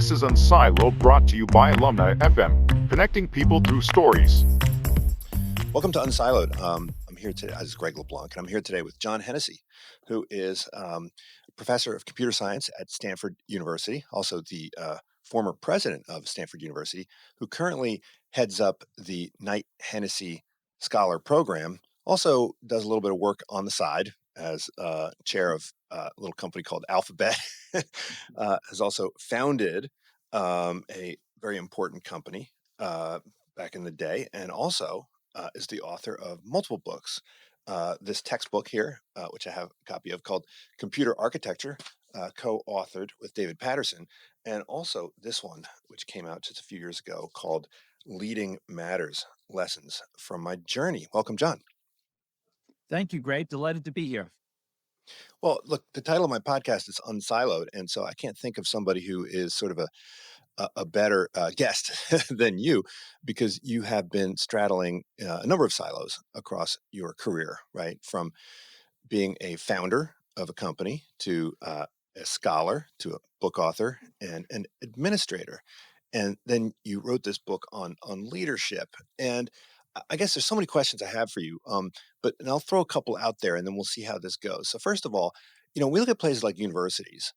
This is unSILOed, brought to you by Alumni FM, connecting people through stories. Welcome to unSILOed. I'm here today. This is Greg LeBlanc, and I'm here today with John Hennessy, who is professor of computer science at Stanford University, also the former president of Stanford University, who currently heads up the Knight Hennessy Scholar Program, also does a little bit of work on the side as chair of a little company called Alphabet, has also founded a very important company back in the day, and also is the author of multiple books. This textbook here, which I have a copy of, called Computer Architecture, co-authored with David Patterson, and also this one, which came out just a few years ago, called Leading Matters, Lessons from My Journey. Welcome, John. Thank you, Greg. Delighted to be here. Well, look, the title of my podcast is unSILOed, and so I can't think of somebody who is sort of a better guest than you, because you have been straddling a number of silos across your career, right? From being a founder of a company to a scholar to a book author and an administrator. And then you wrote this book on leadership. And I guess there's so many questions I have for you, but I'll throw a couple out there and then we'll see how this goes. So first of all, we look at places like universities,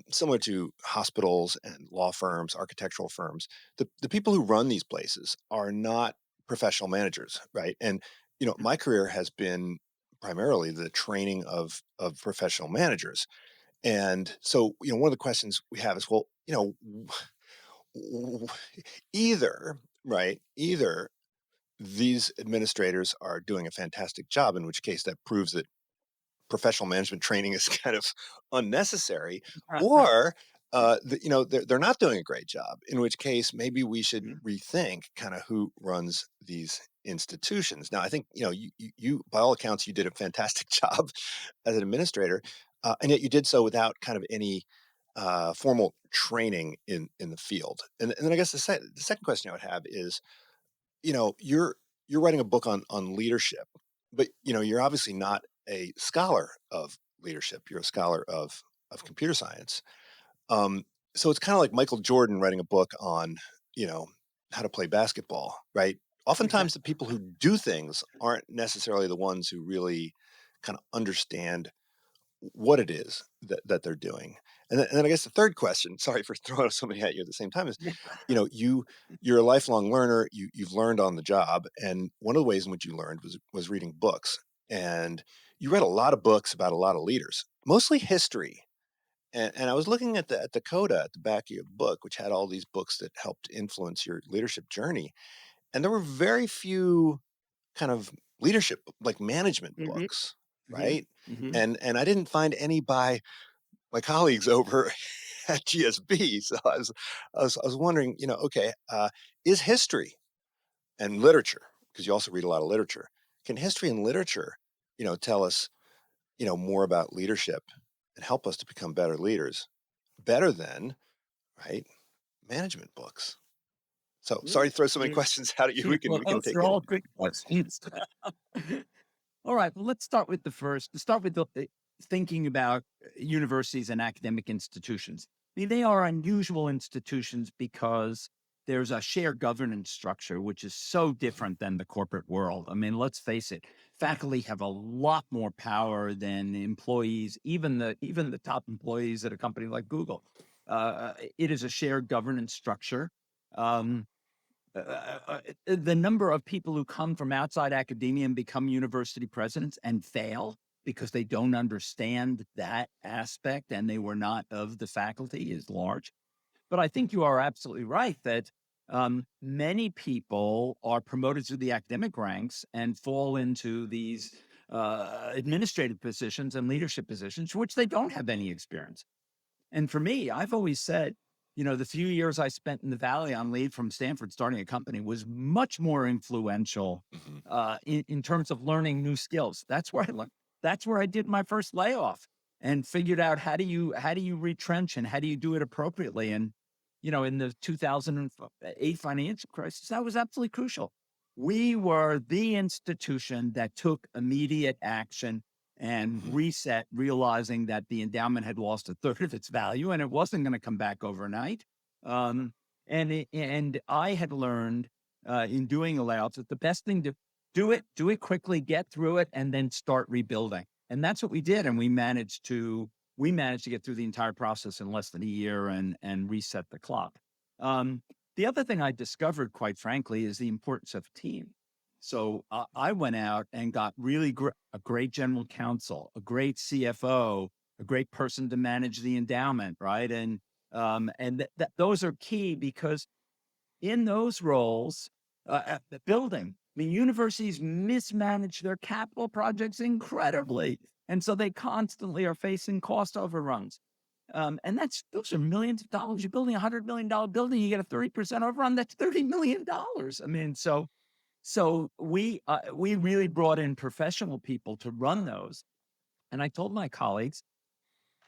similar to hospitals and law firms, architectural firms. The people who run these places are not professional managers, right? And my career has been primarily the training of professional managers. And so, one of the questions we have is, well, either, right, either these administrators are doing a fantastic job, in which case that proves that professional management training is kind of unnecessary, or they're not doing a great job, in which case maybe we should rethink kind of who runs these institutions. Now, I think you by all accounts you did a fantastic job as an administrator, and yet you did so without kind of any formal training in the field. And then I guess the second question I would have is, you're writing a book on leadership, but you're obviously not a scholar of leadership. You're a scholar of computer science. So it's kind of like Michael Jordan writing a book on how to play basketball, right? Oftentimes the people who do things aren't necessarily the ones who really kind of understand what it is that they're doing. And then I guess the third question, sorry for throwing so many at you at the same time, is, you're a lifelong learner. You've learned on the job. And one of the ways in which you learned was reading books. And you read a lot of books about a lot of leaders, mostly history. And I was looking at the coda at the back of your book, which had all these books that helped influence your leadership journey. And there were very few kind of leadership, like management books, right? And I didn't find any by my colleagues over at GSB. So I was wondering, okay, is history and literature, because you also read a lot of literature, can history and literature, tell us, more about leadership and help us to become better leaders, better than, right, management books? So sorry to throw so many questions out at you. We can take They're it. all good questions. All right. Well, let's start with the first. Start with thinking about universities and academic institutions. I mean, they are unusual institutions because there's a shared governance structure, which is so different than the corporate world. I mean, let's face it, faculty have a lot more power than employees, even the top employees at a company like Google. It is a shared governance structure. The number of people who come from outside academia and become university presidents and fail because they don't understand that aspect and they were not of the faculty is large. But I think you are absolutely right that many people are promoted through the academic ranks and fall into these administrative positions and leadership positions, for which they don't have any experience. And for me, I've always said, the few years I spent in the Valley on leave from Stanford starting a company was much more influential in terms of learning new skills. That's where I learned. That's where I did my first layoff and figured out how do you retrench and how do you do it appropriately. And, in the 2008 financial crisis, that was absolutely crucial. We were the institution that took immediate action and Mhm. reset, realizing that the endowment had lost a third of its value and it wasn't going to come back overnight. Um, and I had learned in doing the layouts that the best thing to do it quickly, get through it, and then start rebuilding. And that's what we did. And we managed to get through the entire process in less than a year and reset the clock. Um, the other thing I discovered, quite frankly, is the importance of team. So I went out and got a great general counsel, a great CFO, a great person to manage the endowment, right? And those are key because in those roles, at the building, I mean, universities mismanage their capital projects incredibly, and so they constantly are facing cost overruns. And those are millions of dollars. You're building $100 million building, you get a 30% overrun. That's $30 million. I mean, so we really brought in professional people to run those. And I told my colleagues,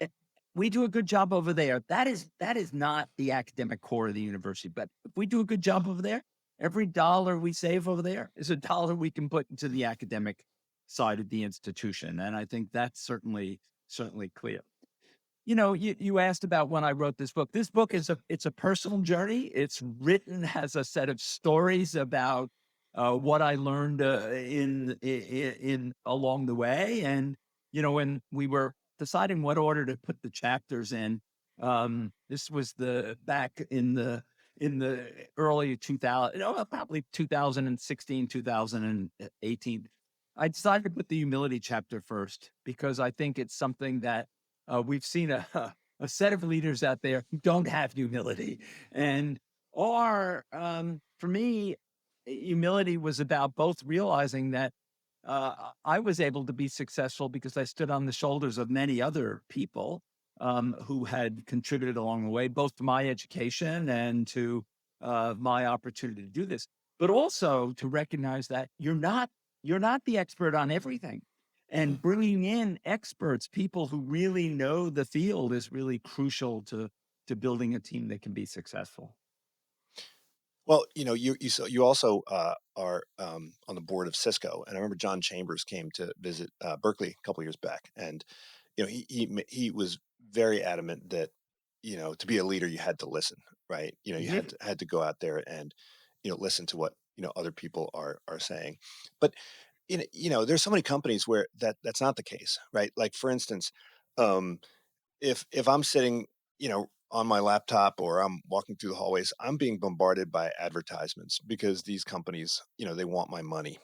"Eh, we do a good job over there. That is not the academic core of the university. But if we do a good job over there, every dollar we save over there is a dollar we can put into the academic side of the institution." And I think that's certainly clear. You asked about when I wrote this book. This book it's a personal journey. It's written as a set of stories about what I learned in along the way. And when we were deciding what order to put the chapters in, this was the back in the early 2000, probably 2016, 2018. I decided to put the humility chapter first because I think it's something that we've seen a set of leaders out there who don't have humility. And for me, humility was about both realizing that I was able to be successful because I stood on the shoulders of many other people who had contributed along the way, both to my education and to my opportunity to do this, but also to recognize that you're not the expert on everything. And bringing in experts, people who really know the field, is really crucial to building a team that can be successful. Well, you also are on the board of Cisco, and I remember John Chambers came to visit Berkeley a couple years back, and he was very adamant that to be a leader you had to listen, right? You Mhm. had to go out there and listen to what other people are saying, but there's so many companies where that's not the case, right? Like for instance, um, if I'm sitting, on my laptop or I'm walking through the hallways, I'm being bombarded by advertisements because these companies, they want my money.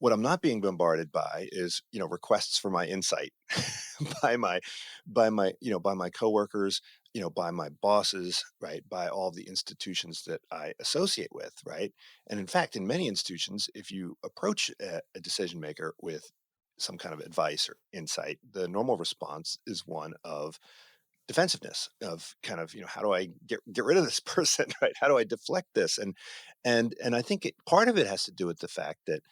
What I'm not being bombarded by is, requests for my insight by my coworkers, by my bosses, right? By all the institutions that I associate with, right? And in fact, in many institutions, if you approach a decision maker with some kind of advice or insight, the normal response is one of defensiveness, of kind of how do I get rid of this person, right? How do I deflect this? And I think part of it has to do with the fact that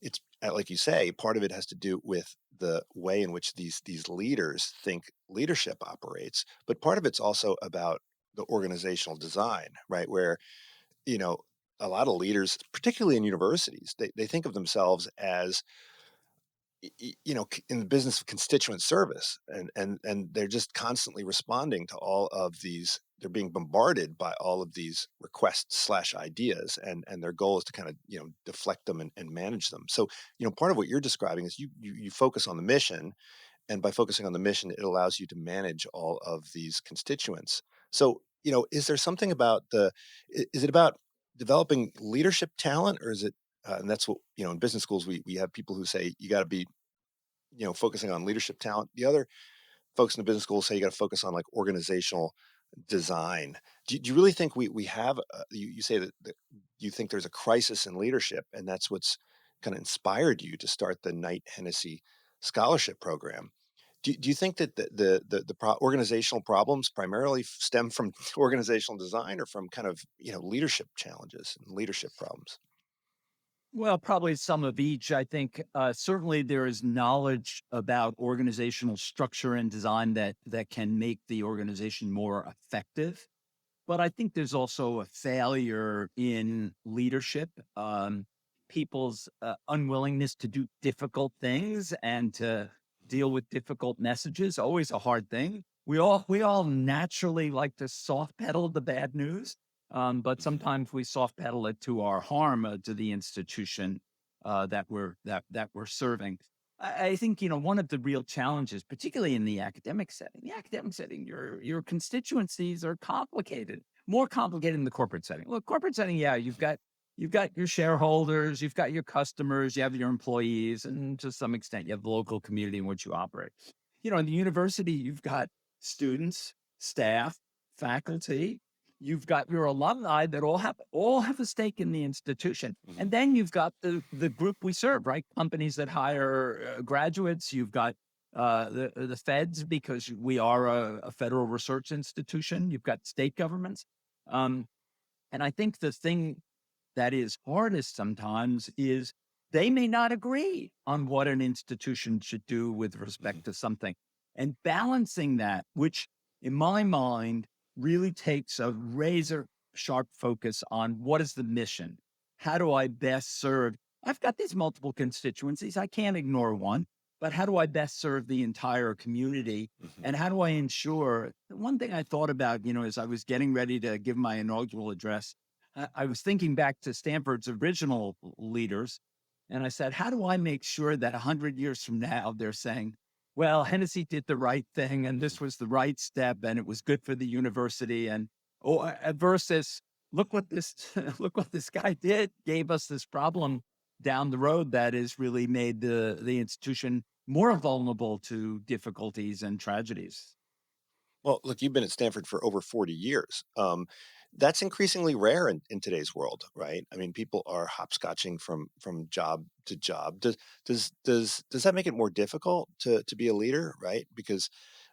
it's like you say, part of it has to do with the way in which these leaders think leadership operates, but part of it's also about the organizational design, right? Where you know a lot of leaders, particularly in universities, they think of themselves as in the business of constituent service, and they're just constantly responding to all of these. They're being bombarded by all of these requests slash ideas, and their goal is to kind of deflect them and manage them. So part of what you're describing is you focus on the mission, and by focusing on the mission, it allows you to manage all of these constituents. So is there something about is it about developing leadership talent, or is it and that's what in business schools we have people who say you got to be focusing on leadership talent. The other folks in the business school say you got to focus on like organizational design. Do you really think we have? You say that you think there's a crisis in leadership, and that's what's kind of inspired you to start the Knight Hennessy Scholarship Program. Do you think that the organizational problems primarily stem from organizational design, or from kind of leadership challenges and leadership problems? Well, probably some of each. I think certainly there is knowledge about organizational structure and design that can make the organization more effective. But I think there's also a failure in leadership. people's unwillingness to do difficult things and to deal with difficult messages. Always a hard thing. We all naturally like to soft pedal the bad news, but sometimes we soft pedal it to our harm to the institution that we're serving. I think one of the real challenges, particularly in the academic setting, your constituencies are complicated, more complicated in the corporate setting. Look, corporate setting, yeah, you've got your shareholders, you've got your customers, you have your employees, and to some extent, you have the local community in which you operate. In the university, you've got students, staff, faculty. You've got your alumni that all have a stake in the institution, and then you've got the group we serve, right? Companies that hire graduates. You've got the feds because we are a federal research institution. You've got state governments, um, and I think the thing that is hardest sometimes is they may not agree on what an institution should do with respect to something. And balancing that, which in my mind really takes a razor sharp focus on what is the mission? How do I best serve? I've got these multiple constituencies. I can't ignore one, but how do I best serve the entire community? And how do I ensure? One thing I thought about, as I was getting ready to give my inaugural address, I was thinking back to Stanford's original leaders, and I said, how do I make sure that 100 years from now they're saying, well, Hennessy did the right thing, and this was the right step, and it was good for the university, and versus look what this look what this guy did, gave us this problem down the road that has really made the institution more vulnerable to difficulties and tragedies. Well, look, you've been at Stanford for over 40 years. That's increasingly rare in today's world, right? I mean, people are hopscotching from job to job. Does that make it more difficult to be a leader, right? Because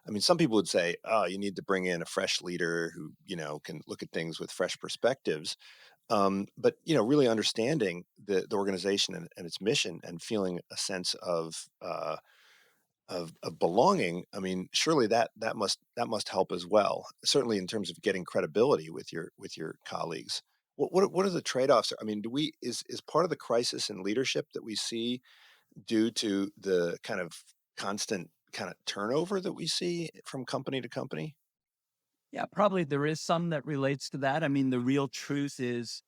I mean, some people would say, oh, you need to bring in a fresh leader who, can look at things with fresh perspectives. But really understanding the organization and its mission and feeling a sense of belonging. I mean, surely that must help as well. Certainly in terms of getting credibility with your colleagues. What are the trade-offs? I mean, do we is part of the crisis in leadership that we see due to the kind of constant kind of turnover that we see from company to company? Yeah, probably there is some that relates to that. I mean, the real truth is,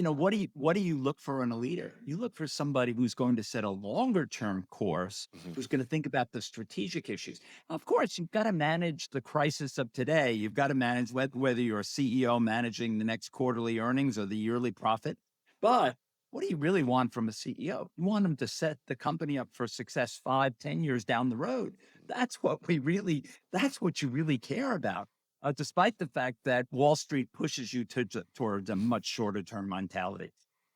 what do you look for in a leader? You look for somebody who's going to set a longer term course, Mhm. who's going to think about the strategic issues. Of course, you've got to manage the crisis of today. You've got to manage whether you're a CEO managing the next quarterly earnings or the yearly profit. But what do you really want from a CEO? You want them to set the company up for success 5, 10 years down the road. That's what you really care about, despite the fact that Wall Street pushes you towards a much shorter term mentality.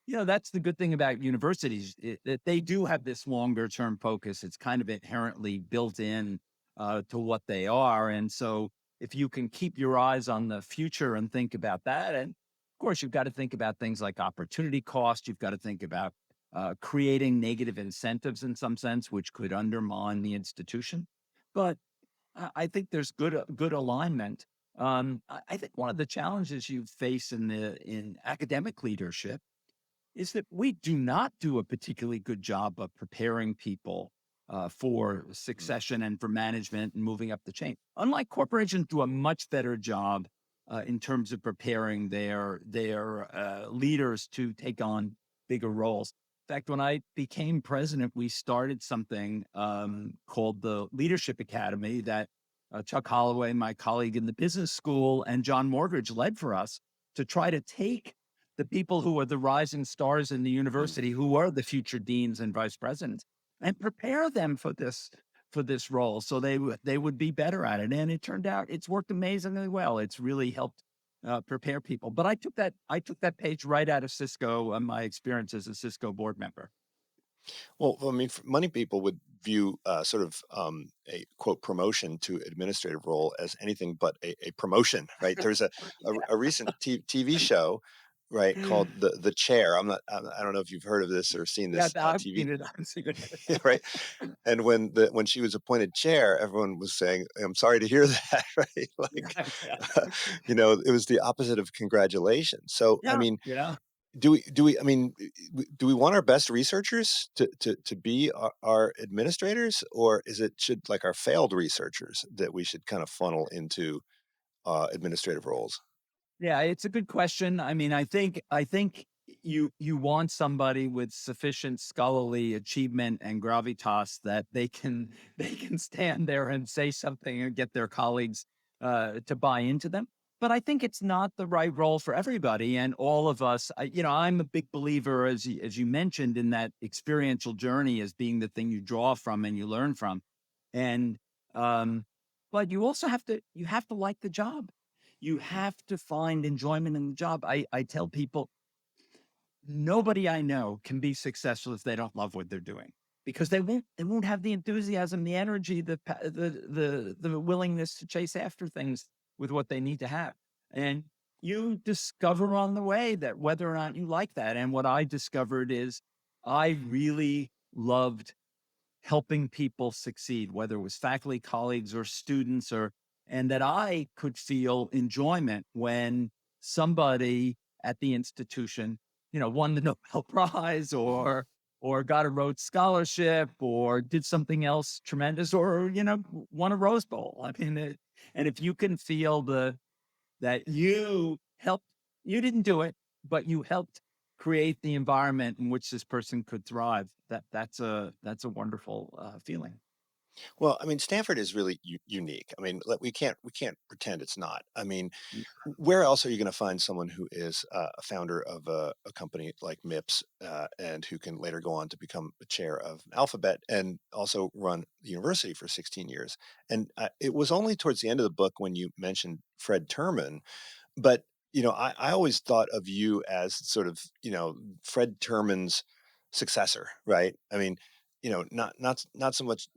That's the good thing about universities, that they do have this longer term focus. It's kind of inherently built in to what they are. And so if you can keep your eyes on the future and think about that, and of course, you've got to think about things like opportunity cost. You've got to think about creating negative incentives in some sense, which could undermine the institution. But I think there's good alignment. I think one of the challenges you face in academic leadership is that we do not do a particularly good job of preparing people for Mm. succession and for management and moving up the chain. Unlike corporations, do a much better job in terms of preparing their leaders to take on bigger roles. In fact, when I became president, we started something called the Leadership Academy that Chuck Holloway, my colleague in the business school, and John Morgridge led for us to try to take the people who are the rising stars in the Mm. university, who are the future deans and vice presidents, and prepare them for this role so they would be better at it. And it turned out it's worked amazingly well. It's really helped prepare people. But I took that page right out of Cisco and my experience as a Cisco board member. Well, I mean, many people would view sort of a quote promotion to administrative role as anything but a promotion, right? There's a recent TV show, right, called the Chair. I don't know if you've heard of this or seen Yeah, this I've TV, seen it. I've seen it. right? And when she was appointed chair, everyone was saying, "I'm sorry to hear that," right? Like, Yeah, it was the opposite of congratulations. So, I yeah, mean, yeah. I mean, do we want our best researchers to be our administrators, or should like our failed researchers that we should kind of funnel into administrative roles? Yeah, it's a good question. I mean, I think you want somebody with sufficient scholarly achievement and gravitas that they can they can stand there and say something and get their colleagues to buy into them. But I think it's not the right role for everybody, and all of us. I'm a big believer, as you mentioned, in that experiential journey as being the thing you draw from and you learn from, and um, but you have to like the job. You have to find enjoyment in the job. I tell people nobody I know can be successful if they don't love what they're doing, because they won't have the enthusiasm, the energy, the willingness to chase after things with what they need to have. And you discover on the way that whether or not you like that. And what I discovered is I really loved helping people succeed, whether it was faculty, colleagues, or students, and that I could feel enjoyment when somebody at the institution, won the Nobel Prize or got a Rhodes Scholarship or did something else tremendous or, won a Rose Bowl. I mean, and if you can feel that you helped, you didn't do it, but you helped create the environment in which this person could thrive. That's a wonderful feeling. Well, I mean, Stanford is really unique. I mean, we can't pretend it's not. I mean, Yeah. where else are you going to find someone who is a founder of a company like MIPS and who can later go on to become the chair of Alphabet and also run the university for 16 years? And it was only towards the end of the book when you mentioned Fred Terman, but I always thought of you as sort of Fred Terman's successor, right? I mean, not so much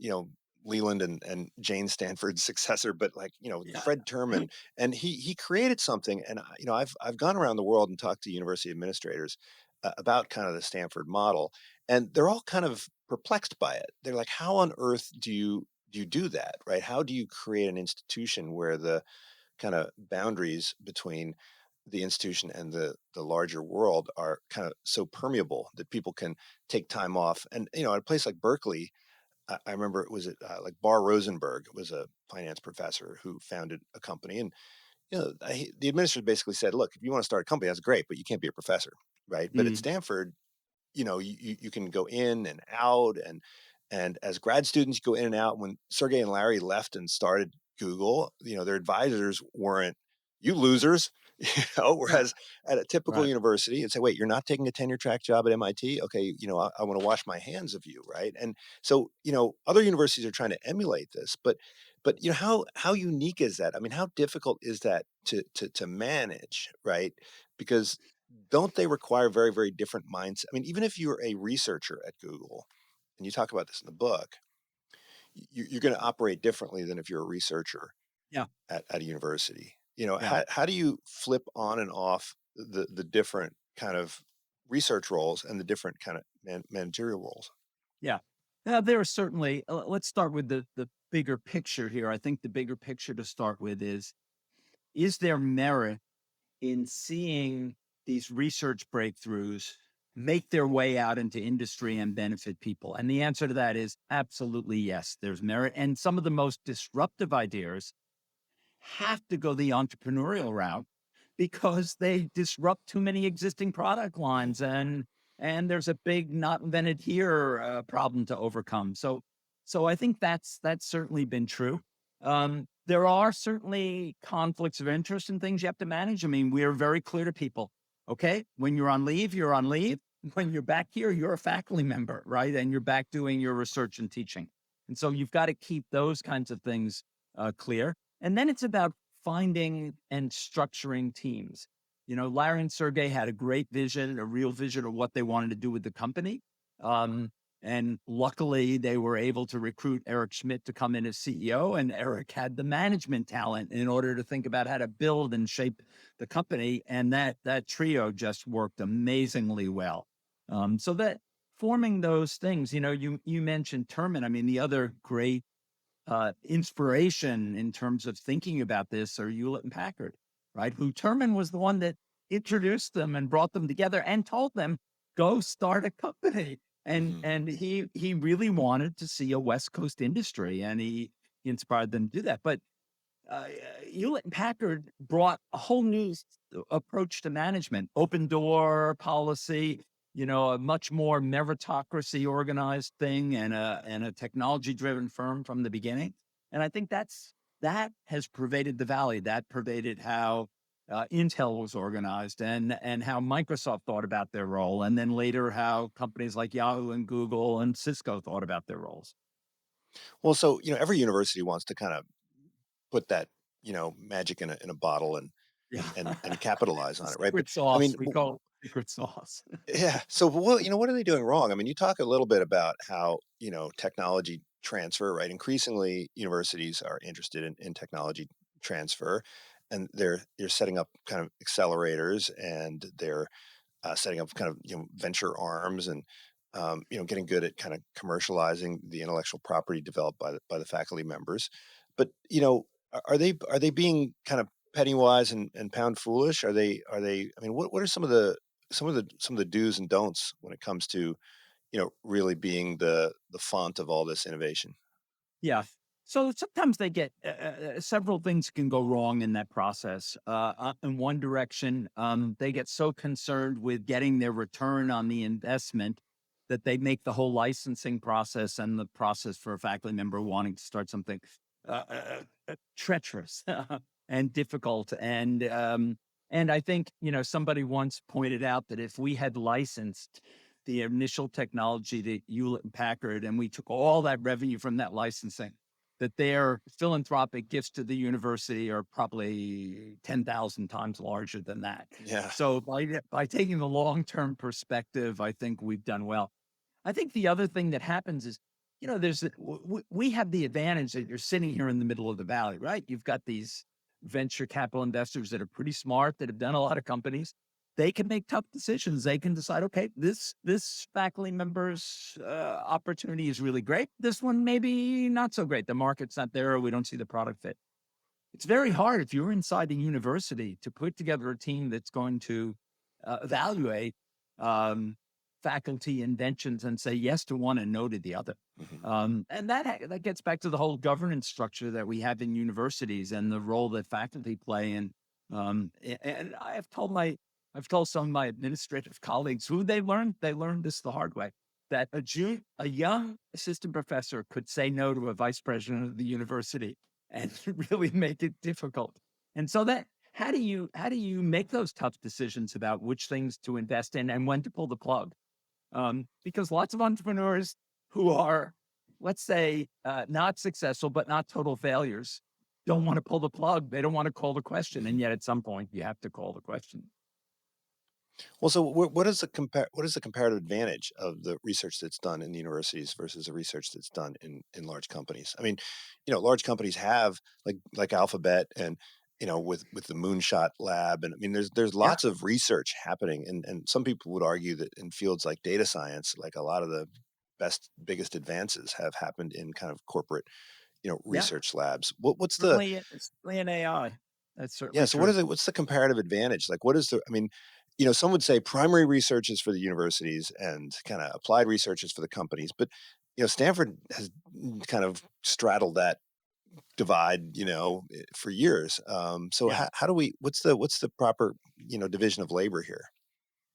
Leland and Jane Stanford's successor, but like Yeah. Fred Terman, and he created something. And I've gone around the world and talked to university administrators about kind of the Stanford model, and they're all kind of perplexed by it. They're like, how on earth do you do that, right? How do you create an institution where the kind of boundaries between the institution and the larger world are kind of so permeable that people can take time off? And at a place like Berkeley, I remember it was like Bar Rosenberg was a finance professor who founded a company, and the administrator basically said, "Look, if you want to start a company, that's great, but you can't be a professor, right?" But at Mm, Stanford, you can go in and out, and as grad students you go in and out. When Sergey and Larry left and started Google, their advisors weren't, "You losers." yeah. Whereas at a typical Right. university it'd say, "Wait, you're not taking a tenure track job at MIT? Okay, I want to wash my hands of you," right? And so other universities are trying to emulate this, but how unique is that? I mean, how difficult is that to manage, right? Because don't they require very, very different minds? I mean, even if you're a researcher at Google, and you talk about this in the book, you're going to operate differently than if you're a researcher Yeah. at a university. Yeah. How do you flip on and off the different kind of research roles and the different kind of managerial roles? Yeah. There are certainly, let's start with the bigger picture here. I think the bigger picture to start with is there merit in seeing these research breakthroughs make their way out into industry and benefit people? And the answer to that is absolutely yes, there's merit. And some of the most disruptive ideas have to go the entrepreneurial route because they disrupt too many existing product lines, and there's a big not invented here problem to overcome. So I think that's certainly been true. There are certainly conflicts of interest and things you have to manage. I mean, we're very clear to people. Okay, when you're on leave, you're on leave. When you're back here, you're a faculty member, right? And you're back doing your research and teaching. And so you've got to keep those kinds of things clear. And then it's about finding and structuring teams. Larry and Sergey had a great vision, a real vision of what they wanted to do with the company. Um, and luckily, they were able to recruit Eric Schmidt to come in as CEO. And Eric had the management talent in order to think about how to build and shape the company. And that trio just worked amazingly well. So that forming those things, you mentioned Terman. I mean, the other great inspiration in terms of thinking about this are Hewlett and Packard, right? Who Terman was the one that introduced them and brought them together and told them, go start a company. Hmm. And he really wanted to see a West Coast industry, and he inspired them to do that. But uh, Hewlett and Packard brought a whole new approach to management, open door policy, a much more meritocracy organized thing, and a technology driven firm from the beginning. And I think that has pervaded the Valley. That pervaded how Intel was organized, and how Microsoft thought about their role, and then later how companies like Yahoo and Google and Cisco thought about their roles. Well, so every university wants to kind of put that magic in a bottle and Yeah. and capitalize on it, right? But Secret I sauce. mean, We call it secret sauce. yeah. So what what are they doing wrong? I mean, you talk a little bit about how technology transfer, right? Increasingly, universities are interested in technology transfer, and they're setting up kind of accelerators, and they're setting up kind of venture arms, and getting good at kind of commercializing the intellectual property developed by the faculty members. But are they being kind of penny wise and pound foolish? Are they? I mean, what are some of the do's and don'ts when it comes to really being the font of all this innovation? Yeah. So sometimes they get several things can go wrong in that process. In one direction, they get so concerned with getting their return on the investment that they make the whole licensing process and the process for a faculty member wanting to start something treacherous and difficult. And I think somebody once pointed out that if we had licensed the initial technology to Hewlett and Packard, and we took all that revenue from that licensing, that their philanthropic gifts to the university are probably 10,000 times larger than that. Yeah. So by taking the long-term perspective, I think we've done well. I think the other thing that happens is, we have the advantage that you're sitting here in the middle of the Valley, right? You've got these venture capital investors that are pretty smart, that have done a lot of companies. They can make tough decisions. They can decide, okay, this faculty member's opportunity is really great. This one maybe not so great. The market's not there, or we don't see the product fit. It's very hard if you're inside a university to put together a team that's going to evaluate um, faculty inventions and say yes to one and no to the other. Hmm. And that gets back to the whole governance structure that we have in universities and the role that faculty play in. And I've told some of my administrative colleagues who they learned this the hard way, that a young assistant professor could say no to a vice president of the university and really make it difficult. And so how do you make those tough decisions about which things to invest in and when to pull the plug? Because lots of entrepreneurs who are, let's say, not successful but not total failures, don't want to pull the plug. They don't want to call the question, and yet at some point you have to call the question. Well, so what is the comparative advantage of the research that's done in the universities versus the research that's done in large companies? I mean, large companies have like Alphabet, and with the Moonshot Lab, and I mean, there's Yeah, lots of research happening, and some people would argue that in fields like data science, like a lot of the biggest advances have happened in kind of corporate yeah, research labs. What's the certainly in AI. That's Yeah, certainly so what true. is it? What's the comparative advantage? Like, what is the? I mean, some would say primary research is for the universities, and kind of applied research is for the companies. But Stanford has kind of straddled that divide, for years. So Yeah. how do we? What's the proper division of labor here?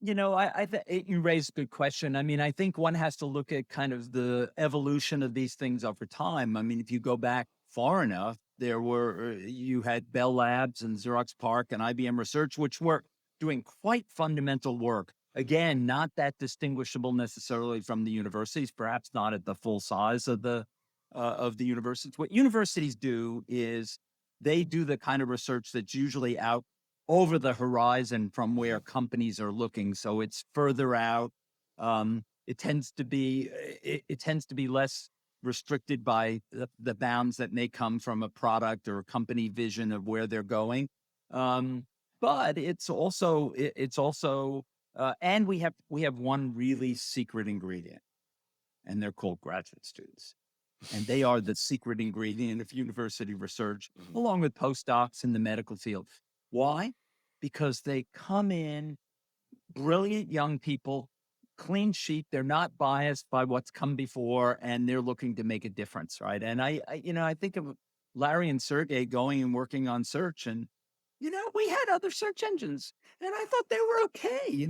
You raised a good question. I mean, I think one has to look at kind of the evolution of these things over time. I mean, if you go back far enough, you had Bell Labs and Xerox PARC and IBM Research, which were doing quite fundamental work. Again, not that distinguishable necessarily from the universities, perhaps not at the full size of the universities. What universities do is they do the kind of research that's usually out over the horizon from where Mhm. companies are looking. So it's further out. It tends to be less restricted by the bounds that may come from a product or a company vision of where they're going. Um, but and we have one really secret ingredient, and they're called graduate students. And they are the secret ingredient of university research, Mhm. along with postdocs in the medical field. Why? because they come in brilliant young people, clean sheet. They're not biased by what's come before, and they're looking to make a difference, right? And I think of Larry and Sergey going and working on search, and we had other search engines, and I thought they were okay.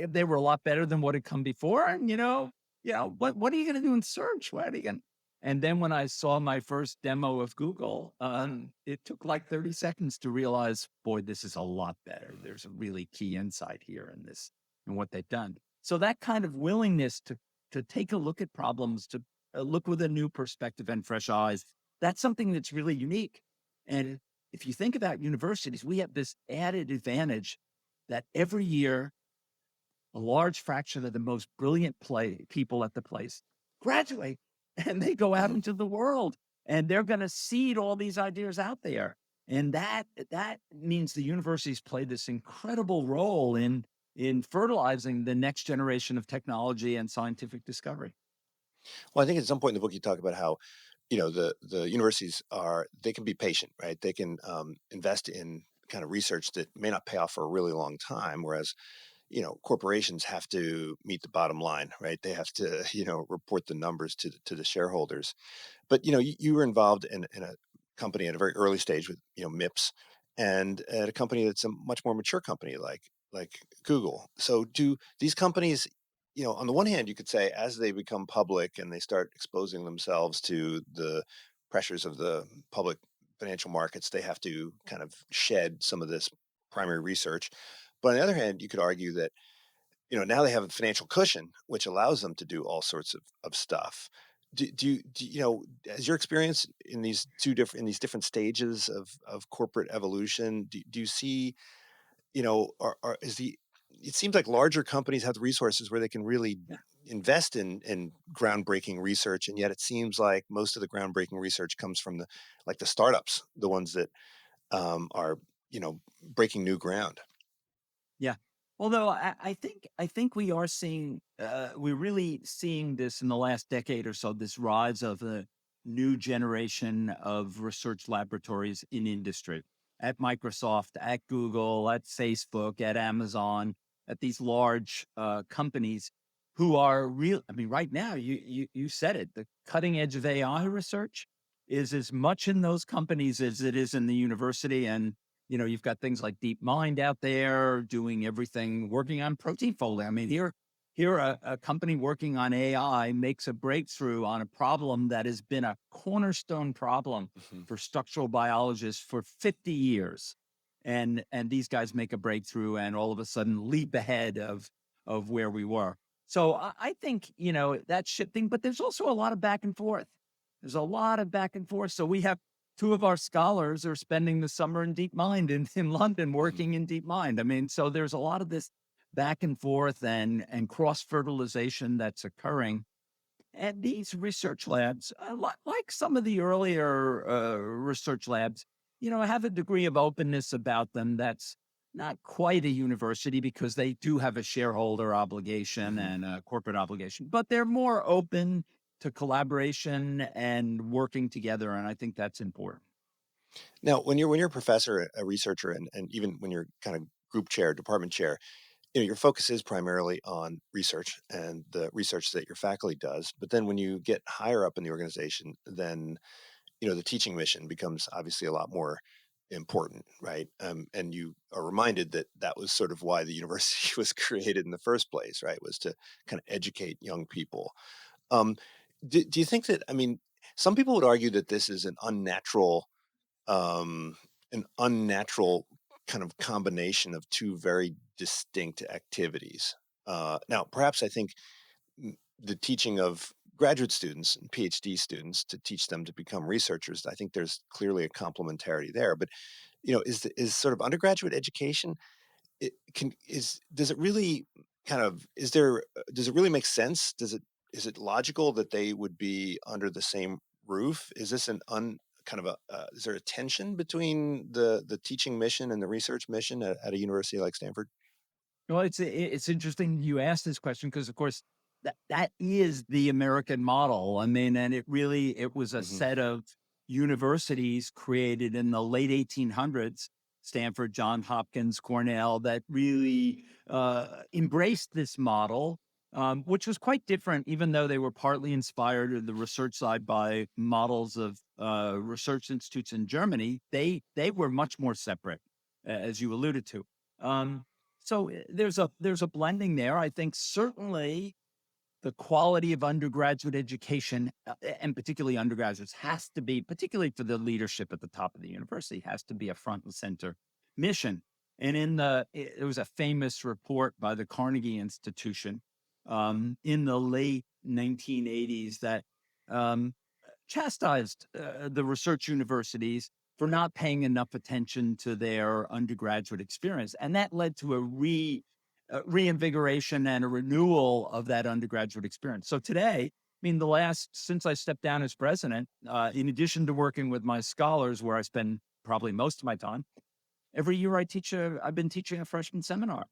They were a lot better than what had come before. And what are you going to do in search? What are you going? And then when I saw my first demo of Google, it took like 30 seconds to realize, boy, this is a lot better. There's a really key insight here in this and what they've done. So that kind of willingness to take a look at problems, to look with a new perspective and fresh eyes, that's something that's really unique. And if you think about universities, we have this added advantage that every year, a large fraction of the most brilliant people at the place graduate and they go out into the world, and they're going to seed all these ideas out there. And that means the universities play this incredible role in fertilizing the next generation of technology and scientific discovery. Well, I think at some point in the book you talk about how the universities they can be patient, right? They can invest in kind of research that may not pay off for a really long time, whereas corporations have to meet the bottom line, right? They have to report the numbers to the shareholders. But you were involved in a company at a very early stage with MIPS, and at a company that's a much more mature company like Google. So do these companies, on the one hand, you could say as they become public and they start exposing themselves to the pressures of the public financial markets, they have to kind of shed some of this primary research. But on the other hand, you could argue that now they have a financial cushion, which allows them to do all sorts of stuff. As your experience in these different stages of corporate evolution, do you see, it seems like larger companies have the resources where they can really invest in groundbreaking research, and yet it seems like most of the groundbreaking research comes from the startups, the ones that are breaking new ground. Yeah. Although I think we are seeing, we're really seeing this in the last decade or so, this rise of a new generation of research laboratories in industry at Microsoft, at Google, at Facebook, at Amazon, at these large companies who are real. I mean, right now, you said it, the cutting edge of AI research is as much in those companies as it is in the university. And you've got things like DeepMind out there doing everything, working on protein folding. I mean, here a company working on AI makes a breakthrough on a problem that has been a cornerstone problem for structural biologists for 50 years. And these guys make a breakthrough and all of a sudden leap ahead of where we were. So I think, that's shifting, but there's also a lot of back and forth. There's a lot of back and forth. So we have two of our scholars are spending the summer in DeepMind in London, working in DeepMind. I mean, so there's a lot of this back and forth and cross fertilization that's occurring. And these research labs, like some of the earlier research labs, have a degree of openness about them that's not quite a university, because they do have a shareholder obligation and a corporate obligation, but they're more open to collaboration and working together. And I think that's important. Now, when you're a professor, a researcher, and even when you're kind of group chair, department chair, your focus is primarily on research and the research that your faculty does. But then when you get higher up in the organization, then the teaching mission becomes obviously a lot more important, right? And you are reminded that that was sort of why the university was created in the first place, right? Was to kind of educate young people. Um, do you think that, I mean, some people would argue that this is um, an unnatural kind of combination of two very distinct activities. Now, perhaps I think the teaching of graduate students and PhD students to teach them to become researchers, I think there's clearly a complementarity there. But is sort of undergraduate education, does it really kind of does it really make sense? Is it logical that they would be under the same roof? Is this kind of is there a tension between the teaching mission and the research mission at a university like Stanford? Well, it's interesting you asked this question, because, of course, that is the American model. I mean, and it was a Hmm. set of universities created in the late 1800s Stanford, Johns Hopkins, Cornell, that really embraced this model, which was quite different, even though they were partly inspired in the research side by models of research institutes in Germany. They were much more separate, as you alluded to. There's a blending there. I think certainly the quality of undergraduate education, and particularly undergraduates, has to be, particularly for the leadership at the top of the university, has to be a front and center mission. And there was a famous report by the Carnegie Institution in the late 1980s that chastised the research universities for not paying enough attention to their undergraduate experience. And that led to a reinvigoration and a renewal of that undergraduate experience. So today, I mean, since I stepped down as president, in addition to working with my scholars, where I spend probably most of my time, every year I've been teaching a freshman seminar.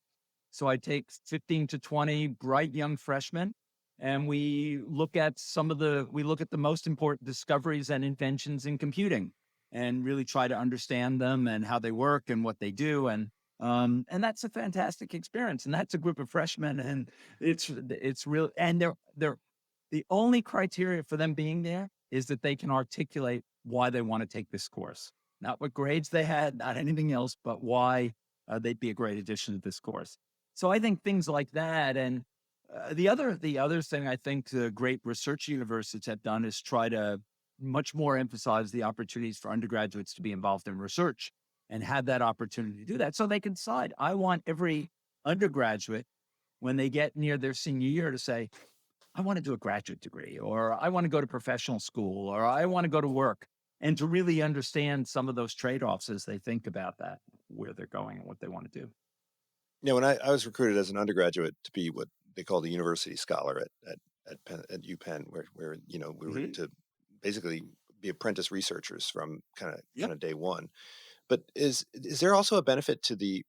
So I take 15 to 20 bright young freshmen, and we look at the most important discoveries and inventions in computing, and really try to understand them and how they work and what they do. And that's a fantastic experience. And that's a group of freshmen, and it's real. And they're the only criteria for them being there is that they can articulate why they want to take this course, not what grades they had, not anything else, but why they'd be a great addition to this course. So I think things like that. And the other thing I think the great research universities have done is try to much more emphasize the opportunities for undergraduates to be involved in research and have that opportunity to do that, so they can decide. I want every undergraduate, when they get near their senior year, to say, I want to do a graduate degree, or I want to go to professional school, or I want to go to work, and to really understand some of those trade-offs as they think about that, where they're going and what they want to do. When I was recruited as an undergraduate to be what they call the university scholar at UPenn, where we were to basically be apprentice researchers from kind of day one. But is there also a benefit to the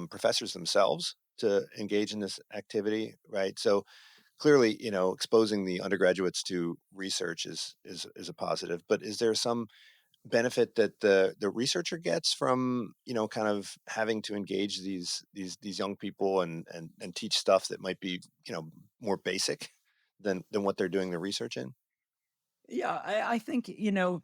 professors themselves to engage in this activity, right? So clearly, exposing the undergraduates to research is a positive. But is there some benefit that the researcher gets from kind of having to engage these young people and teach stuff that might be more basic than what they're doing the research in? Yeah, I think,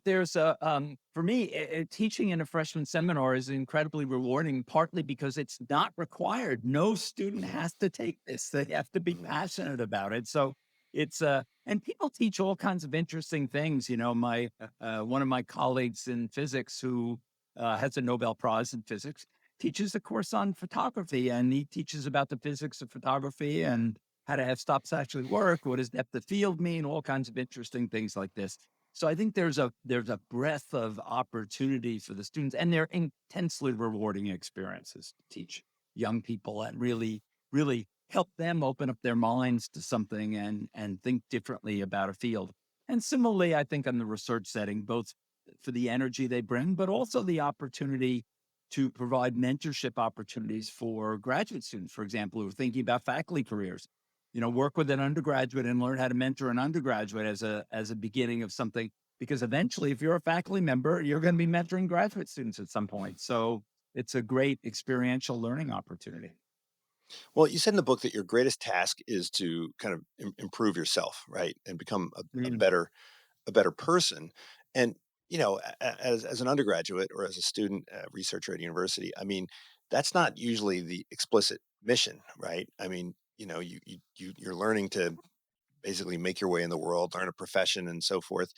there's for me, teaching in a freshman seminar is incredibly rewarding, partly because it's not required. No student has to take this. They have to be passionate about it. So and people teach all kinds of interesting things. One of my colleagues in physics who has a Nobel Prize in physics teaches a course on photography, and he teaches about the physics of photography and how to have stops actually work. What does depth of field mean? All kinds of interesting things like this. So I think there's a breadth of opportunity for the students, and they're intensely rewarding experiences to teach young people and really, really help them open up their minds to something and think differently about a field. And similarly, I think in the research setting, both for the energy they bring, but also the opportunity to provide mentorship opportunities for graduate students, for example, who are thinking about faculty careers. Work with an undergraduate and learn how to mentor an undergraduate as a beginning of something, because eventually, if you're a faculty member, you're going to be mentoring graduate students at some point. So it's a great experiential learning opportunity. Well, you said in the book that your greatest task is to kind of improve yourself, right, and become a Mm. better person. And as an undergraduate or as a student researcher at university, I mean, that's not usually the explicit mission, right? I mean, you're learning to basically make your way in the world, learn a profession, and so forth.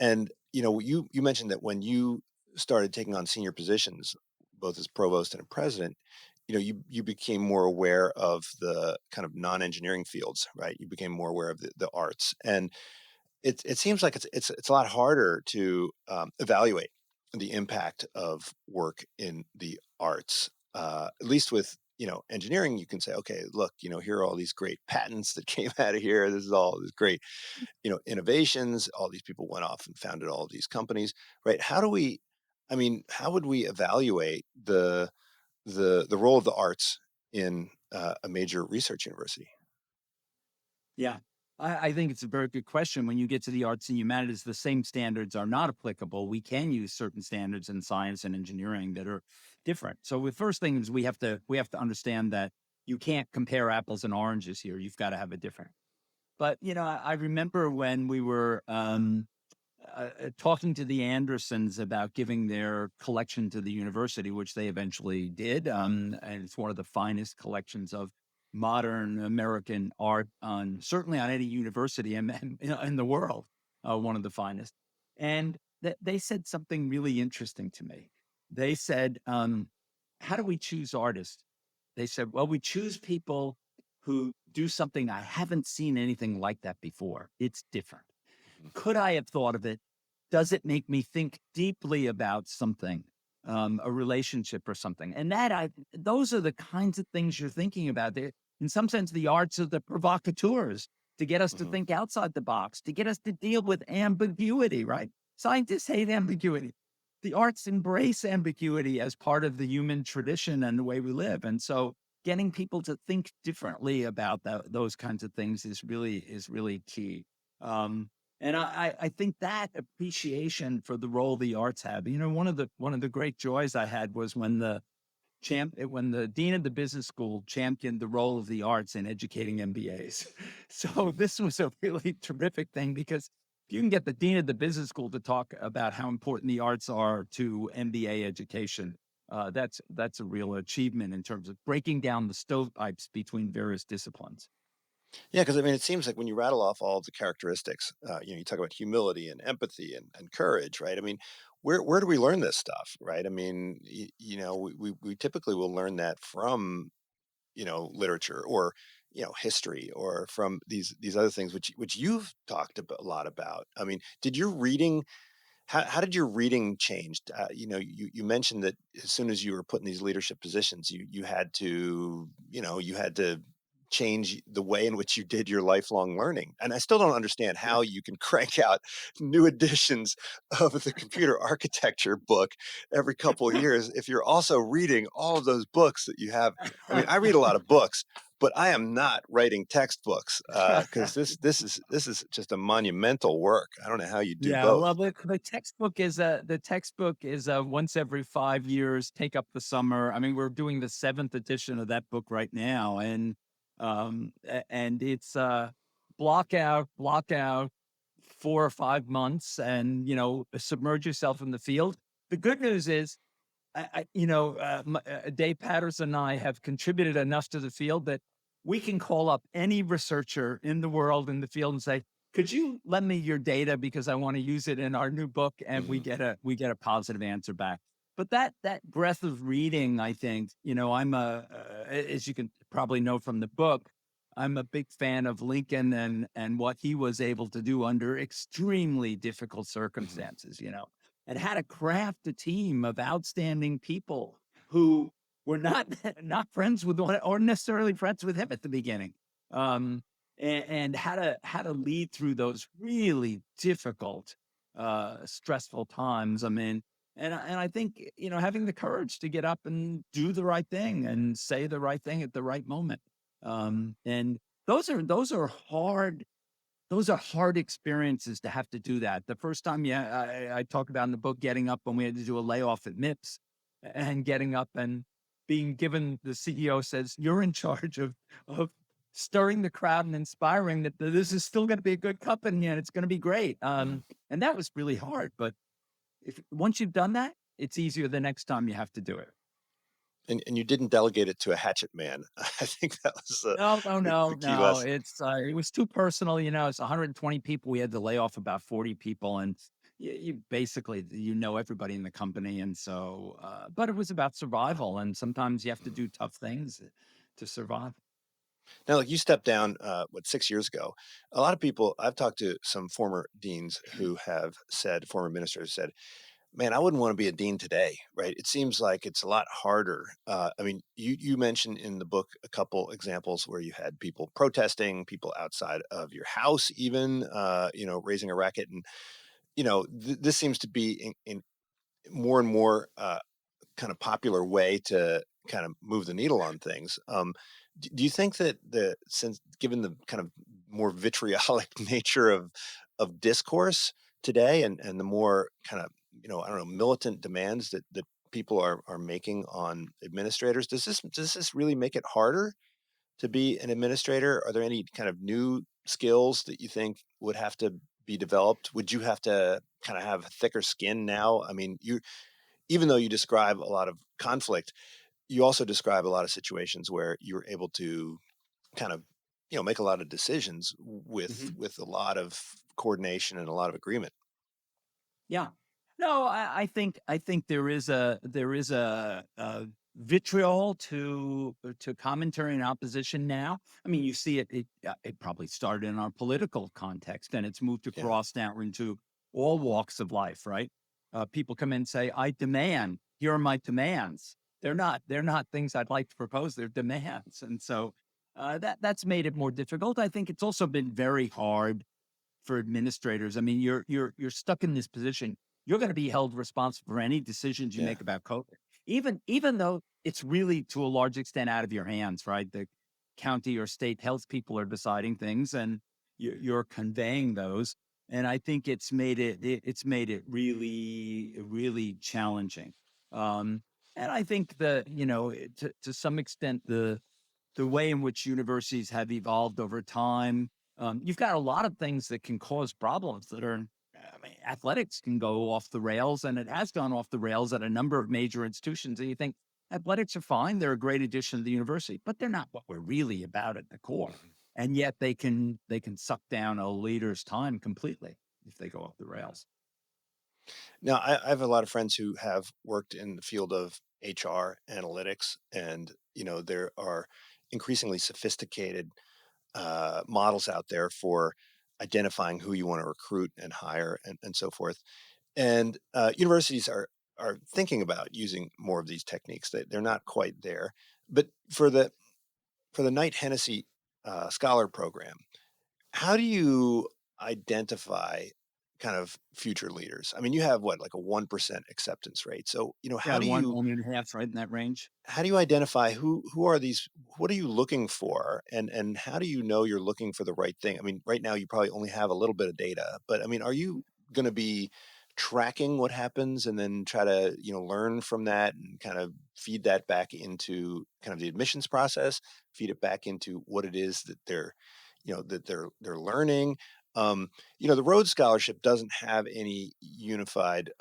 And you mentioned that when you started taking on senior positions, both as provost and a president, you became more aware of the kind of non-engineering fields, right? You became more aware of the arts, and it seems like it's a lot harder to evaluate the impact of work in the arts. At least with engineering, you can say, okay, look, here are all these great patents that came out of here. This is all this great innovations. All these people went off and founded all of these companies, right? How would we evaluate the role of the arts in a major research university? Yeah. I think it's a very good question. When you get to the arts and humanities, the same standards are not applicable. We can use certain standards in science and engineering that are different. So the first thing is we have to understand that you can't compare apples and oranges here. You've got to have a different. But I remember when we were talking to the Andersons about giving their collection to the university, which they eventually did. And it's one of the finest collections of modern American art certainly on any university in the world, one of the finest. And they said something really interesting to me. They said, how do we choose artists? They said, well, we choose people who do something I haven't seen anything like that before. It's different. Mhm. Could I have thought of it? Does it make me think deeply about something, a relationship or something? And those are the kinds of things you're thinking about. In some sense, the arts are the provocateurs to get us to Mhm. think outside the box, to get us to deal with ambiguity, right? Scientists hate ambiguity. The arts embrace ambiguity as part of the human tradition and the way we live. And so getting people to think differently about those kinds of things is really key. Um, and I think that appreciation for the role the arts have. One of the great joys I had was when the dean of the business school championed the role of the arts in educating MBAs. So this was a really terrific thing, because if you can get the dean of the business school to talk about how important the arts are to MBA education, that's a real achievement in terms of breaking down the stovepipes between various disciplines. Yeah, because I mean, it seems like when you rattle off all of the characteristics, you talk about humility and empathy and courage, right? I mean, where do we learn this stuff, right? I mean, we typically will learn that from literature or history or from these other things which you've talked a lot about. I mean, did your reading how did your reading change? You mentioned that as soon as you were put in these leadership positions, you had to, you had to change the way in which you did your lifelong learning. And I still don't understand Yeah. how you can crank out new editions of the computer architecture book every couple of years if you're also reading all of those books that you have. I mean, I read a lot of books, but I am not writing textbooks because this is just a monumental work. I don't know how you do Yeah, both. well, the textbook is once every 5 years. Take up the summer. I mean, we're doing the seventh edition of that book right now, and it's block out 4 or 5 months, and submerge yourself in the field. The good news is, Dave Patterson and I have contributed enough to the field that we can call up any researcher in the world in the field and say, "Could you lend me your data because I want to use it in our new book?" And we Mhm. get a positive answer back. But that breadth of reading, I think, as you can probably know from the book, I'm a big fan of Lincoln and what he was able to do under extremely difficult Mhm. circumstances. And how to craft a team of outstanding people who were not not friends with one or necessarily friends with him at the beginning. And how to lead through those really difficult, stressful times. I mean, and I think having the courage to get up and do the right thing and say the right thing at the right moment. And those are hard experiences to have to do that. The first time, yeah, I talk about in the book getting up when we had to do a layoff at MIPS, and getting up and being given, the CEO says, "You're in charge of stirring the crowd and inspiring that this is still going to be a good company and it's going to be great." Mhm. And that was really hard. But if once you've done that, it's easier the next time you have to do it. And you didn't delegate it to a hatchet man. I think that was No, no, the no, key no. lesson. It was too personal. It's 120 people. We had to lay off about 40 people, and you basically everybody in the company, and so. But it was about survival, and sometimes you have to Mhm. do tough things to survive. Now, like you stepped down, 6 years ago. A lot of people I've talked to, some former deans who have said, former administrators said, "Man, I wouldn't want to be a dean today." Right? It seems like it's a lot harder. I mean, you mentioned in the book a couple examples where you had people protesting, people outside of your house, even raising a racket, and this seems to be in more and more kind of popular way to kind of move the needle on things. Do you think that since given the kind of more vitriolic nature of discourse today, and the more kind of, I don't know, militant demands that people are making on administrators. Does this really make it harder to be an administrator? Are there any kind of new skills that you think would have to be developed? Would you have to kind of have thicker skin now? I mean, even though you describe a lot of conflict, you also describe a lot of situations where you're able to kind of, make a lot of decisions with Mhm. with a lot of coordination and a lot of agreement. Yeah. No, I think there is a vitriol to commentary and opposition now. I mean, you see it. It probably started in our political context, and it's moved Yeah. across now into all walks of life. Right? People come in and say, "I demand. Here are my demands." They're not things I'd like to propose. They're demands, and so that's made it more difficult. I think it's also been very hard for administrators. I mean, you're stuck in this position. You're going to be held responsible for any decisions you Yeah. make about COVID, even though it's really to a large extent out of your hands, right? The county or state health people are deciding things, and you're conveying those. And I think it's made it really really challenging. Um, and I think that to some extent the way in which universities have evolved over time. You've got a lot of things that can cause problems that are, I mean, athletics can go off the rails, and it has gone off the rails at a number of major institutions. And you think athletics are fine; they're a great addition to the university, but they're not what we're really about at the core. Mhm. And yet they can suck down a leader's time completely if they go off the rails. Now, I have a lot of friends who have worked in the field of HR analytics, and there are increasingly sophisticated models out there for identifying who you want to recruit and hire, and so forth. And universities are thinking about using more of these techniques. They're not quite there, but for the Knight Hennessy Scholar Program, how do you identify kind of future leaders? I mean, you have what, like a 1% acceptance rate. So, Yeah, one and a half, right in that range. how do you identify who are these? What are you looking for, and how do you know you're looking for the right thing? I mean, right now you probably only have a little bit of data, but I mean, are you going to be tracking what happens and then try to learn from that and kind of feed that back into kind of the admissions process, feed it back into what it is that they're learning. The Rhodes Scholarship doesn't have any unified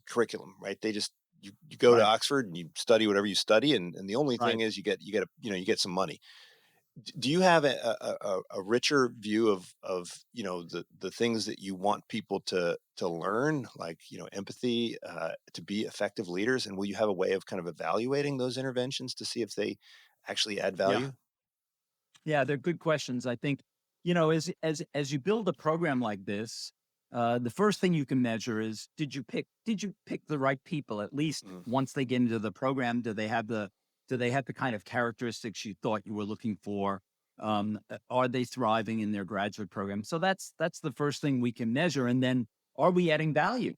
curriculum, right? They just you go to Right, Oxford and you study whatever you study, and the only thing right. is you get some money. Do you have a richer view of the things that you want people to learn, like empathy, to be effective leaders, and will you have a way of kind of evaluating those interventions to see if they actually add Yeah. value? Yeah, they're good questions. I think, as you build a program like this, the first thing you can measure is did you pick the right people? At least Mm, once they get into the program, do they have the kind of characteristics you thought you were looking for? Are they thriving in their graduate program? So that's the first thing we can measure, and then are we adding value?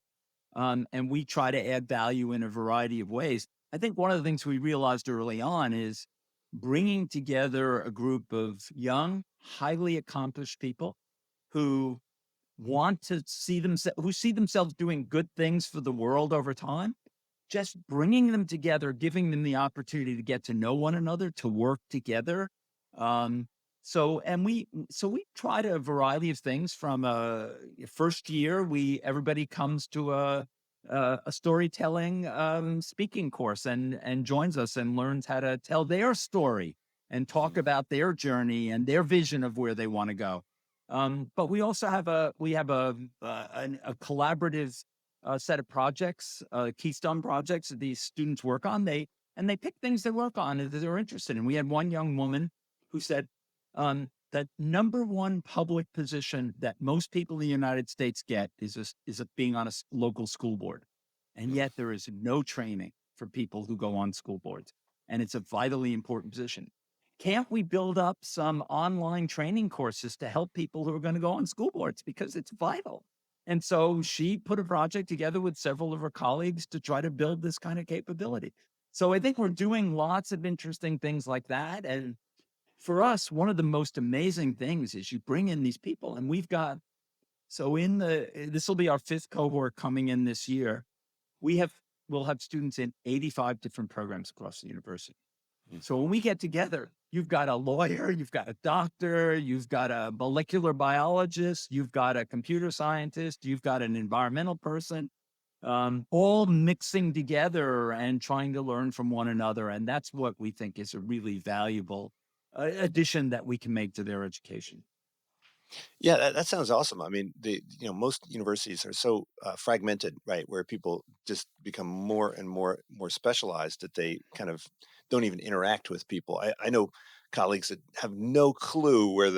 And we try to add value in a variety of ways. I think one of the things we realized early on is bringing together a group of young, highly accomplished people who want to see themselves doing good things for the world over time. Just bringing them together, giving them the opportunity to get to know one another, to work together. Um, so we tried a variety of things from first year. Everybody comes to a storytelling speaking course and joins us and learns how to tell their story and talk mhm. about their journey and their vision of where they want to go. But we also have a collaborative set of projects, keystone projects that these students work on. They pick things they work on that they're interested in. We had one young woman who said that number one public position that most people in the United States get is being on a local school board, and Mm. yet there is no training for people who go on school boards, and it's a vitally important position. Can't we build up some online training courses to help people who are going to go on school boards because it's vital? And so she put a project together with several of her colleagues to try to build this kind of capability. So I think we're doing lots of interesting things like that. And for us, one of the most amazing things is you bring in these people, and we've got, so this will be our fifth cohort coming in this year. We'll have students in 85 different programs across the university. Mm. So when we get together, you've got a lawyer, you've got a doctor, you've got a molecular biologist, you've got a computer scientist, you've got an environmental person, all mixing together and trying to learn from one another. And that's what we think is a really valuable addition that we can make to their education. Yeah, that sounds awesome. I mean, most universities are so fragmented, right, where people just become more and more specialized that they kind of don't even interact with people. I know colleagues that have no clue where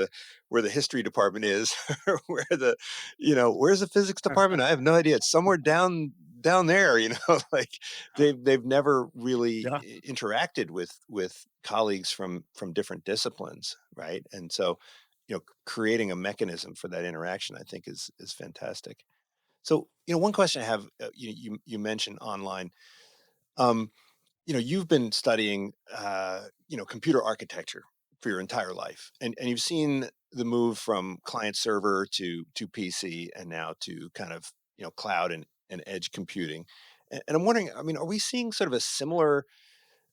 the history department is, or where's the physics department? I have no idea. It's somewhere down there, like they've never really Yeah. interacted with colleagues from different disciplines, right? And so creating a mechanism for that interaction, I think is fantastic. So, one question I have, you mentioned online. Um, you've been studying, computer architecture for your entire life, and you've seen the move from client server to PC, and now to kind of cloud and edge computing. And I'm wondering, I mean, are we seeing sort of a similar?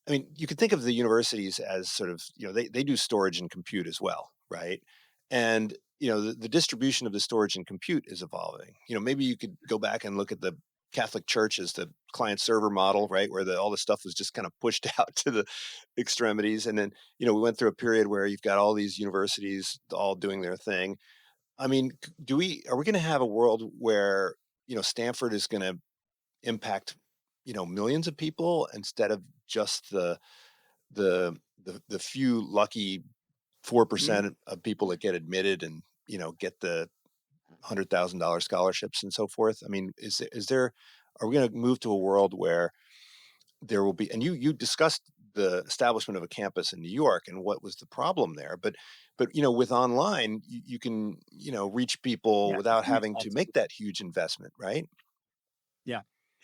I mean, you could think of the universities as sort of, they do storage and compute as well, right? And, the distribution of the storage and compute is evolving. Maybe you could go back and look at the Catholic Church as the client server model, right? Where all the stuff was just kind of pushed out to the extremities. And then, we went through a period where you've got all these universities all doing their thing. I mean, are we going to have a world where, Stanford is going to impact millions of people instead of just the few lucky Mm. 4% of people that get admitted and get the $100,000 scholarships and so forth? I mean, are we going to move to a world where there will be, and you discussed the establishment of a campus in New York and what was the problem there, but with online, you can reach people Yeah. without having to make that huge investment, right? Yeah.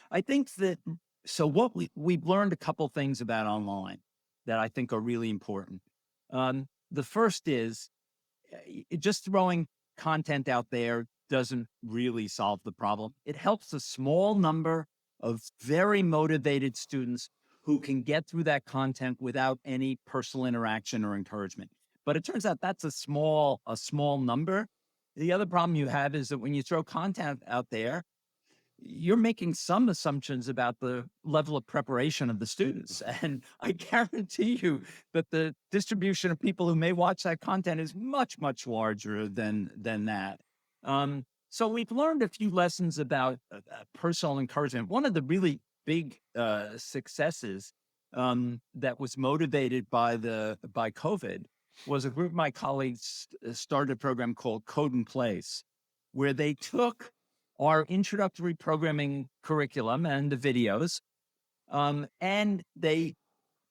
I think that, so what we've learned a couple things about online that I think are really important. The first is just throwing content out there doesn't really solve the problem. It helps a small number of very motivated students who can get through that content without any personal interaction or encouragement. But it turns out that's a small number. The other problem you have is that when you throw content out there, you're making some assumptions about the level of preparation of the students. And I guarantee you that the distribution of people who may watch that content is much, much larger than that. So we've learned a few lessons about personal encouragement. One of the really big successes that was motivated by COVID was a group of my colleagues started a program called Code in Place, where they took our introductory programming curriculum and the videos, and they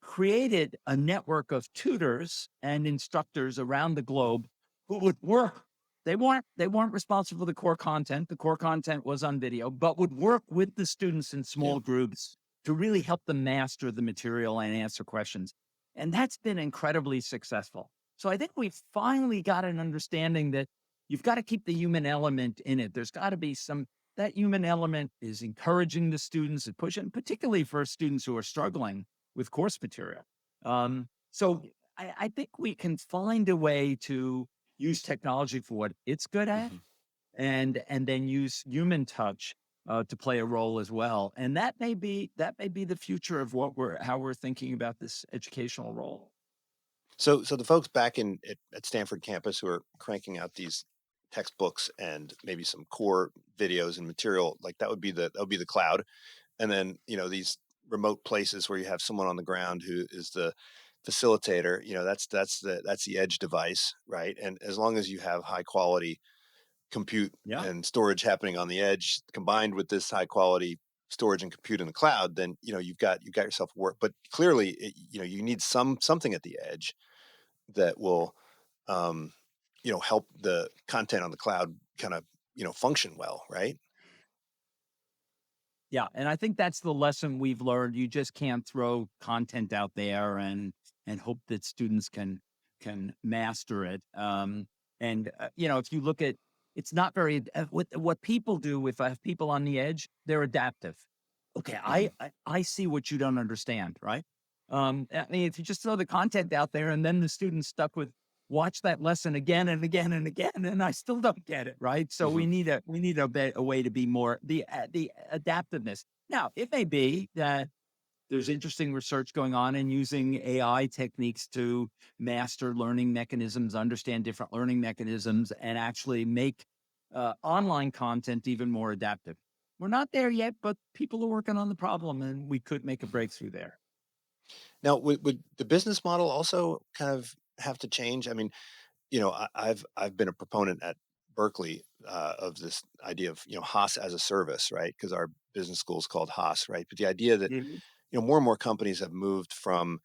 created a network of tutors and instructors around the globe who would work. They weren't responsible for the core content. The core content was on video, but would work with the students in Yeah. small groups to really help them master the material and answer questions. And that's been incredibly successful. So I think we've finally got an understanding that you've got to keep the human element in it. There's got to be that human element is encouraging the students and pushing, particularly for students who are struggling with course material. So I think we can find a way to use technology for what it's good at, Mhm. and then use human touch to play a role as well. And that may be the future of how we're thinking about this educational role. So the folks back at Stanford campus who are cranking out these textbooks and maybe some core videos and material, like that would be the cloud. And then, these remote places where you have someone on the ground who is the facilitator, that's the edge device, right? And as long as you have high quality compute Yeah. and storage happening on the edge combined with this high quality storage and compute in the cloud, then you've got yourself work. But clearly, you need something at the edge that will um, help the content on the cloud kind of function well, right? Yeah, and I think that's the lesson we've learned. You just can't throw content out there and hope that students can can master it. If you look at, it's not very, what people do if I have people on the edge, they're adaptive. Okay, Mhm. I see what you don't understand, right? I mean, if you just throw the content out there and then the student's stuck with watch that lesson again and again and again, and I still don't get it, right? So Mhm. we need a way to be more the adaptiveness. Now, it may be that there's interesting research going on in using AI techniques to master learning mechanisms, understand different learning mechanisms, and actually make online content even more adaptive. We're not there yet, but people are working on the problem, and we could make a breakthrough there. Now, would the business model also kind of have to change? I mean, I've been a proponent at Berkeley of this idea of Haas as a service, right? Because our business school is called Haas, right? But the idea that Mhm. more and more companies have moved from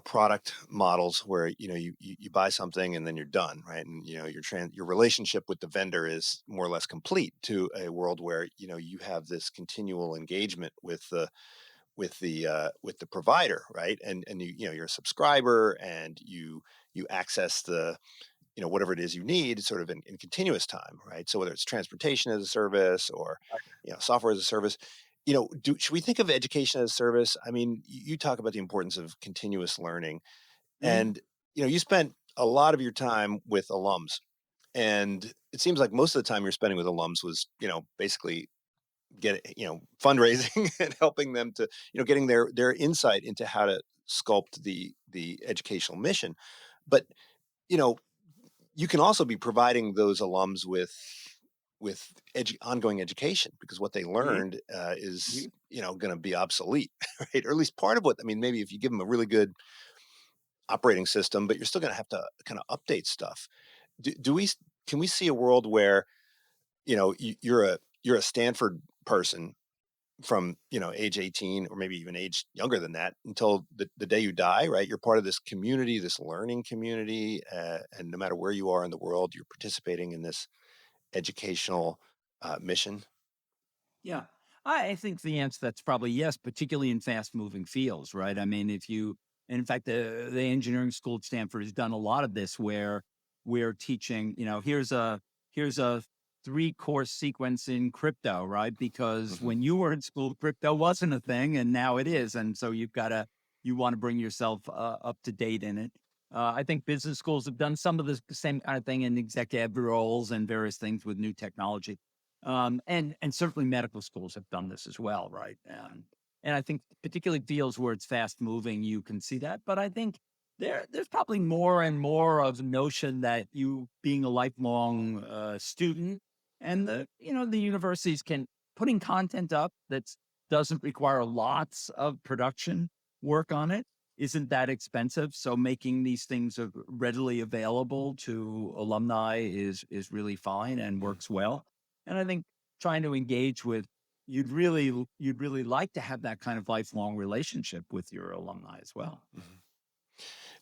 product models where you buy something and then you're done, right? And your relationship with the vendor is more or less complete, to a world where you have this continual engagement with the provider, right? And you're a subscriber, and you access the whatever it is you need sort of in continuous time, right? So whether it's transportation as a service or software as a service, should we think of education as a service? I mean, you talk about the importance of continuous learning, Mhm. and you spent a lot of your time with alums, and it seems like most of the time you're spending with alums was basically fundraising and helping them to getting their insight into how to sculpt the educational mission. But you know you can also be providing those alums with ongoing education, because what they Mhm. learned is Mhm. going to be obsolete, right? Or at least part of what, I mean, maybe if you give them a really good operating system, but you're still going to have to kind of update stuff. Do we can we see a world where you're a Stanford person from age 18, or maybe even age younger than that, until the day you die, right? You're part of this community, this learning community, and no matter where you are in the world, you're participating in this educational mission. Yeah. I think the answer that's probably yes, particularly in fast moving fields, right? I mean, if you, and in fact, the engineering school at Stanford has done a lot of this where we're teaching, here's a 3 course sequence in crypto, right? Because Hmm. when you were in school, crypto wasn't a thing and now it is. And so you want to bring yourself up to date in it. I think business schools have done some of the same kind of thing in executive roles and various things with new technology. And certainly medical schools have done this as well, right? And I think particularly fields where it's fast moving, you can see that. But I think there's probably more and more of the notion that you being a lifelong student, and the universities can putting content up that doesn't require lots of production work on it isn't that expensive. So making these things readily available to alumni is really fine and works well. And I think trying to engage with you'd really like to have that kind of lifelong relationship with your alumni as well. Hmm.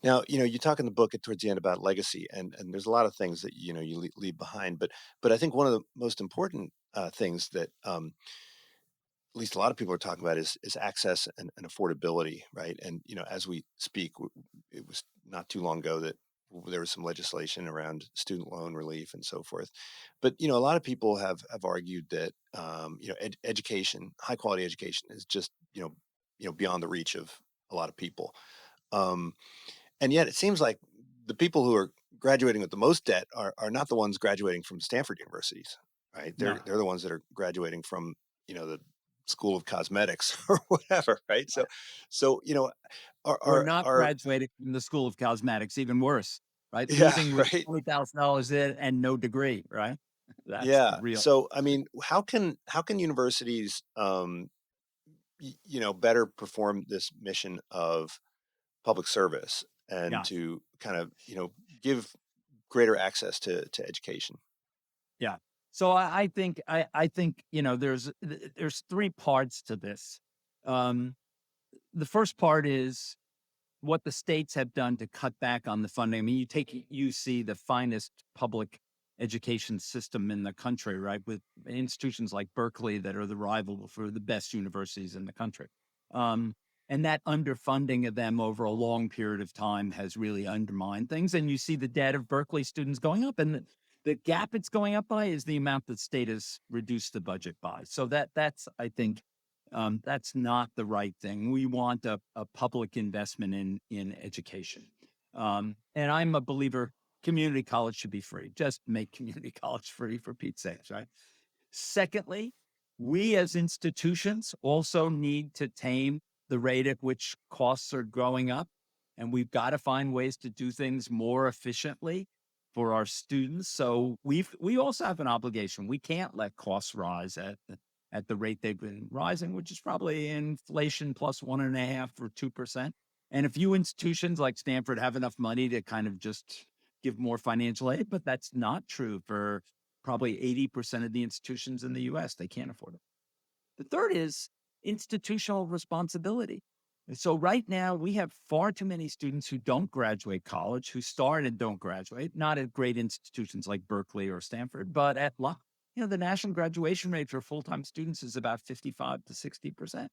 Now, you talk in the book towards the end about legacy, and there's a lot of things that you leave behind, but I think one of the most important things that at least a lot of people are talking about is access and affordability, right? And as we speak, it was not too long ago that there was some legislation around student loan relief and so forth. But a lot of people have argued that education, high quality education, is just beyond the reach of a lot of people. Um, and yet, it seems like the people who are graduating with the most debt are not the ones graduating from Stanford universities, right? No, They're the ones that are graduating from the School of Cosmetics or whatever, right? So we're not are graduating from the School of Cosmetics, even worse, right? yeah, Leaving with right, $20,000 in and no degree, right? That's the yeah. real. So I mean, how can universities better perform this mission of public service, and Yeah. to kind of give greater access to education? Yeah. So I think there's 3 parts to this. Um, the first part is what the states have done to cut back on the funding. I mean, you take UC, the finest public education system in the country, right, with institutions like Berkeley that are the rival for the best universities in the country. Um, And that underfunding of them over a long period of time has really undermined things. And you see the debt of Berkeley students going up, and the gap it's going up by is the amount that state has reduced the budget by. So that's I think that's not the right thing. We want a public investment in education. And I'm a believer community college should be free. Just make community college free, for Pete's sake, right? Secondly, we as institutions also need to tame the rate at which costs are growing up. And we've got to find ways to do things more efficiently for our students. So we also have an obligation. We can't let costs rise at the rate they've been rising, which is probably inflation plus 1.5 or 2%. And a few institutions like Stanford have enough money to kind of just give more financial aid, but that's not true for probably 80% of the institutions in the US. They can't afford it. The third is institutional responsibility. And so right now we have far too many students who don't graduate college, who start and don't graduate, not at great institutions like Berkeley or Stanford, but at luck. The national graduation rate for full-time students is about 55 to 60%.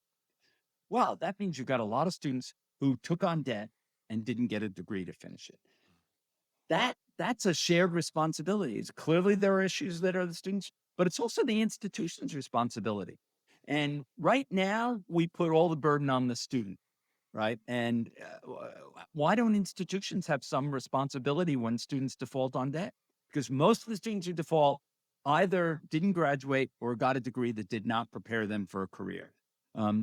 Well, that means you've got a lot of students who took on debt and didn't get a degree to finish it. That's a shared responsibility. It's clearly there are issues that are the students, but it's also the institution's responsibility. And right now we put all the burden on the student, right? And why don't institutions have some responsibility when students default on debt? Because most of the students who default either didn't graduate or got a degree that did not prepare them for a career.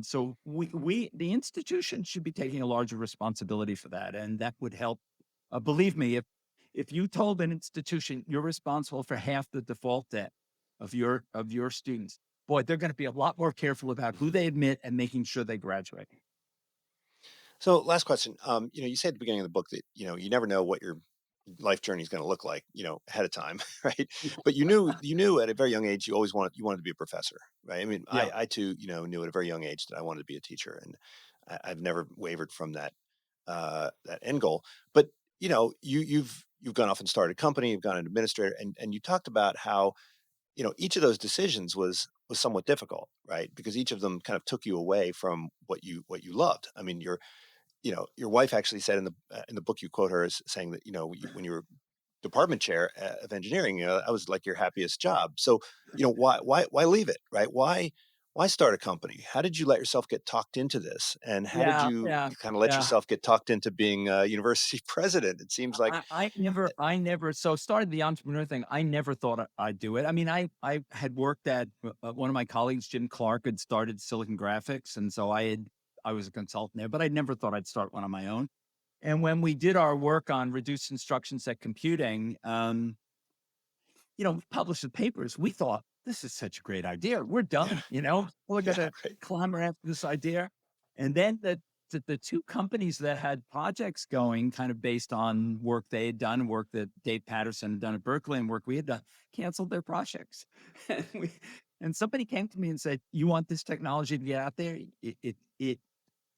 So the institution should be taking a larger responsibility for that, and that would help. Believe me, if you told an institution you're responsible for half the default debt of your students, boy, they're going to be a lot more careful about who they admit and making sure they graduate. So last question. You said at the beginning of the book that, you never know what your life journey is going to look like, ahead of time, right? But you knew at a very young age, you wanted to be a professor, right? I mean, Yeah. I too, knew at a very young age that I wanted to be a teacher, and I've never wavered from that end goal. But, you've gone off and started a company, you've gone an administrator, and you talked about how, each of those decisions was somewhat difficult, right? Because each of them kind of took you away from what you loved. I mean, your wife actually said in the book, you quote her as saying that, when you were department chair of engineering, that was like your happiest job. So, why leave it, right? Why start a company? How did you let yourself get talked into this? And how did Yeah, you yeah, kind of let yeah. yourself get talked into being a university president? It seems like, I never so started the entrepreneur thing. I never thought I'd do it. I mean, I had worked at one of my colleagues, Jim Clark, had started Silicon Graphics, and so I was a consultant there, but I never thought I'd start one on my own. And when we did our work on reduced instruction set computing, we published the papers. We thought this is such a great idea. We're done. We're yeah, gonna right. climber after this idea. And then the two companies that had projects going kind of based on work they had done, work that Dave Patterson had done at Berkeley and work we had done, canceled their projects. And somebody came to me and said, "You want this technology to get out there?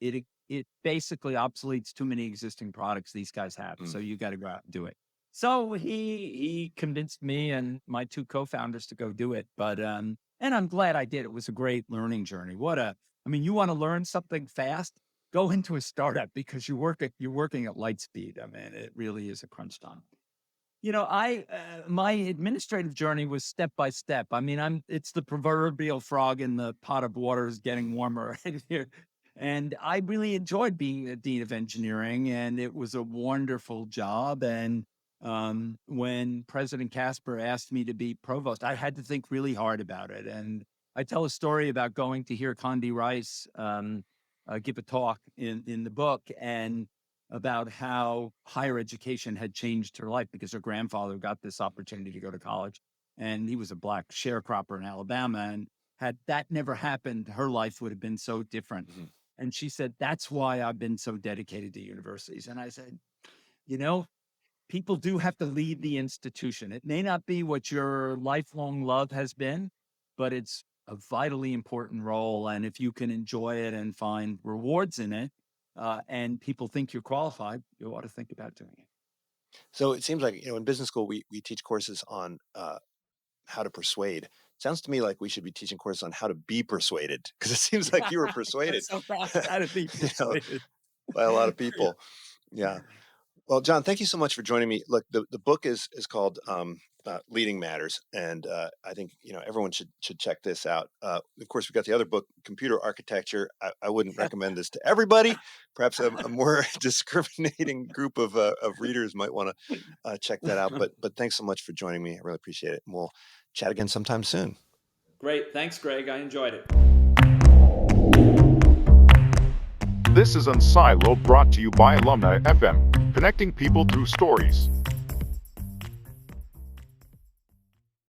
It basically obsoletes too many existing products these guys have. So Mm. you got to go out and do it." So he convinced me and my two co-founders to go do it. But and I'm glad I did. It was a great learning journey. You want to learn something fast? Go into a startup because you're working at light speed. I mean, it really is a crunch time. My administrative journey was step by step. I mean, it's the proverbial frog in the pot of water is getting warmer right here. And I really enjoyed being the dean of engineering, and it was a wonderful job. And when President Casper asked me to be provost, I had to think really hard about it. And I tell a story about going to hear Condi Rice give a talk in the book, and about how higher education had changed her life because her grandfather got this opportunity to go to college, and he was a black sharecropper in Alabama. And had that never happened, her life would have been so different. Mhm. And she said, "That's why I've been so dedicated to universities." And I said, people do have to lead the institution. It may not be what your lifelong love has been, but it's a vitally important role. And if you can enjoy it and find rewards in it, and people think you're qualified, you ought to think about doing it. So it seems like, in business school, we teach courses on how to persuade Sounds to me like we should be teaching courses on how to be persuaded, because it seems like you were persuaded, So how to be persuaded. by a lot of people. Yeah. Well, John, thank you so much for joining me. Look, the book is called Leading Matters, and I think everyone should check this out. Of course, we've got the other book, Computer Architecture. I wouldn't recommend this to everybody. Perhaps a more discriminating group of readers might want to check that out. But thanks so much for joining me. I really appreciate it, and we'll chat again sometime soon. Great, thanks, Greg. I enjoyed it. This is unSILOed, brought to you by Alumni FM, connecting people through stories.